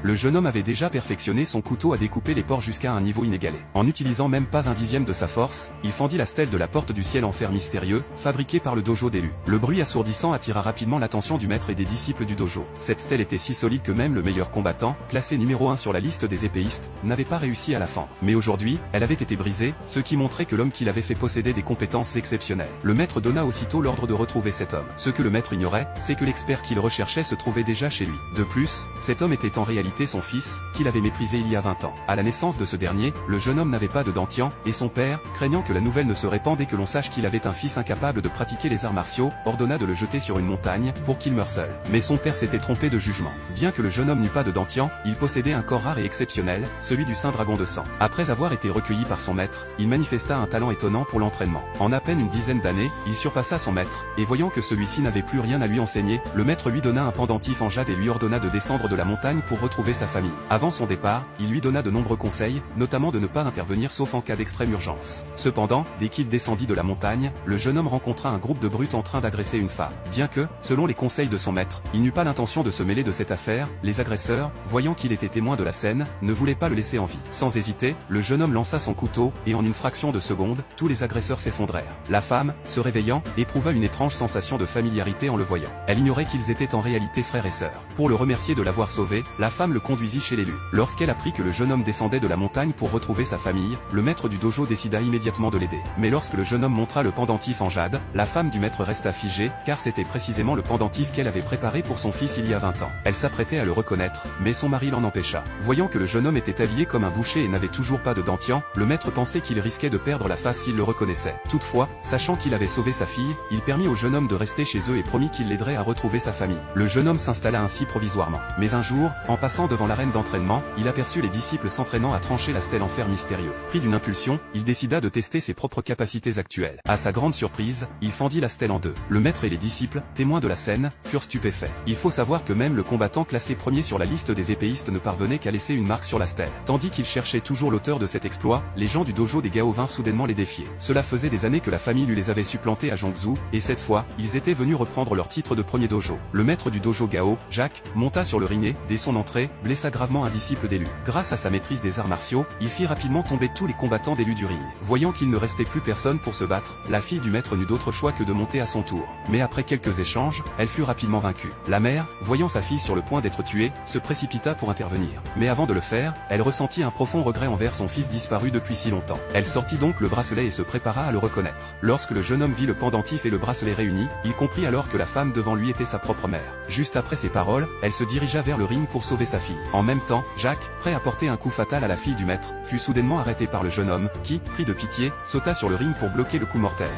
Le jeune homme avait déjà perfectionné son couteau à découper les porcs jusqu'à un niveau inégalé. En n'utilisant même pas un dixième de sa force, il fendit la stèle de la porte du ciel en fer mystérieux, fabriquée par le dojo d'élu. Le bruit assourdissant attira rapidement l'attention du maître et des disciples du dojo. Cette stèle était si solide que même le meilleur combattant, classé numéro 1 sur la liste des épéistes, n'avait pas réussi à la fendre. Mais aujourd'hui, elle avait été brisée, ce qui montrait que l'homme qui l'avait fait possédait des compétences exceptionnelles. Le maître donna aussitôt l'ordre de retrouver cet homme. Ce que le maître ignorait, c'est que l'expert qu'il recherchait se trouvait déjà chez lui. De plus, cet homme était en réalité son fils, qu'il avait méprisé il y a 20 ans. À la naissance de ce dernier, le jeune homme n'avait pas de dentian, et son père, craignant que la nouvelle ne se répande et que l'on sache qu'il avait un fils incapable de pratiquer les arts martiaux, ordonna de le jeter sur une montagne, pour qu'il meure seul. Mais son père s'était trompé de jugement. Bien que le jeune homme n'eût pas de dentian, il possédait un corps rare et exceptionnel, celui du saint dragon de sang. Après avoir été recueilli par son maître, il manifesta un talent étonnant pour l'entraînement. En à peine une dizaine d'années, il surpassa son maître, et voyant que celui-ci n'avait plus rien à lui enseigner, le maître lui donna un pendentif en jade et lui ordonna de descendre de la montagne pour retrouver sa famille. Avant son départ, il lui donna de nombreux conseils, notamment de ne pas intervenir sauf en cas d'extrême urgence. Cependant, dès qu'il descendit de la montagne, le jeune homme rencontra un groupe de brutes en train d'agresser une femme. Bien que, selon les conseils de son maître, il n'eut pas l'intention de se mêler de cette affaire, les agresseurs, voyant qu'il était témoin de la scène, ne voulaient pas le laisser en vie. Sans hésiter, le jeune homme lança son couteau, et en une fraction de seconde, tous les agresseurs s'effondrèrent. La femme, se réveillant, éprouva une étrange sensation de familiarité en le voyant. Elle ignorait qu'ils étaient en réalité frères et sœurs. Pour le remercier de l'avoir sauvé, la femme le conduisit chez l'élu. Lorsqu'elle apprit que le jeune homme descendait de la montagne pour retrouver sa famille, le maître du dojo décida immédiatement de l'aider. Mais lorsque le jeune homme montra le pendentif en jade, la femme du maître resta figée, car c'était précisément le pendentif qu'elle avait préparé pour son fils il y a 20 ans. Elle s'apprêtait à le reconnaître, mais son mari l'en empêcha. Voyant que le jeune homme était habillé comme un boucher et n'avait toujours pas de dentian, le maître pensait qu'il risquait de perdre la face s'il le reconnaissait. Toutefois, sachant qu'il avait sauvé sa fille, il permit au jeune homme de rester chez eux et promit qu'il l'aiderait à retrouver sa famille. Le jeune homme s'installa ainsi provisoirement. Mais un jour, en passant devant l'arène d'entraînement, il aperçut les disciples s'entraînant à trancher la stèle en fer mystérieux. Pris d'une impulsion, il décida de tester ses propres capacités actuelles. À sa grande surprise, il fendit la stèle en deux. Le maître et les disciples, témoins de la scène, furent stupéfaits. Il faut savoir que même le combattant classé premier sur la liste des épéistes ne parvenait qu'à laisser une marque sur la stèle. Tandis qu'il cherchait toujours l'auteur de cet exploit, les gens du dojo des Gao vinrent soudainement les défier. Cela faisait des années que la famille lui les avait supplantés à Zhongzhou, et cette fois, ils étaient venus reprendre leur titre de premier dojo. Le maître du dojo Gao, Jacques, monta sur le ring et, dès son entrée, blessa gravement un disciple d'élu. Grâce à sa maîtrise des arts martiaux, il fit rapidement tomber tous les combattants d'élu du ring. Voyant qu'il ne restait plus personne pour se battre, la fille du maître n'eut d'autre choix que de monter à son tour. Mais après quelques échanges, elle fut rapidement vaincue. La mère, voyant sa fille sur le point d'être tuée, se précipita pour intervenir. Mais avant de le faire, elle ressentit un profond regret envers son fils disparu depuis si longtemps. Elle sortit donc le bracelet et se prépara à le reconnaître. Lorsque le jeune homme vit le pendentif et le bracelet réunis, il comprit alors que la femme devant lui était sa propre mère. Juste après ces paroles, elle se dirigea vers le ring pour sauver sa fille. En même temps, Jacques, prêt à porter un coup fatal à la fille du maître, fut soudainement arrêté par le jeune homme, qui, pris de pitié, sauta sur le ring pour bloquer le coup mortel.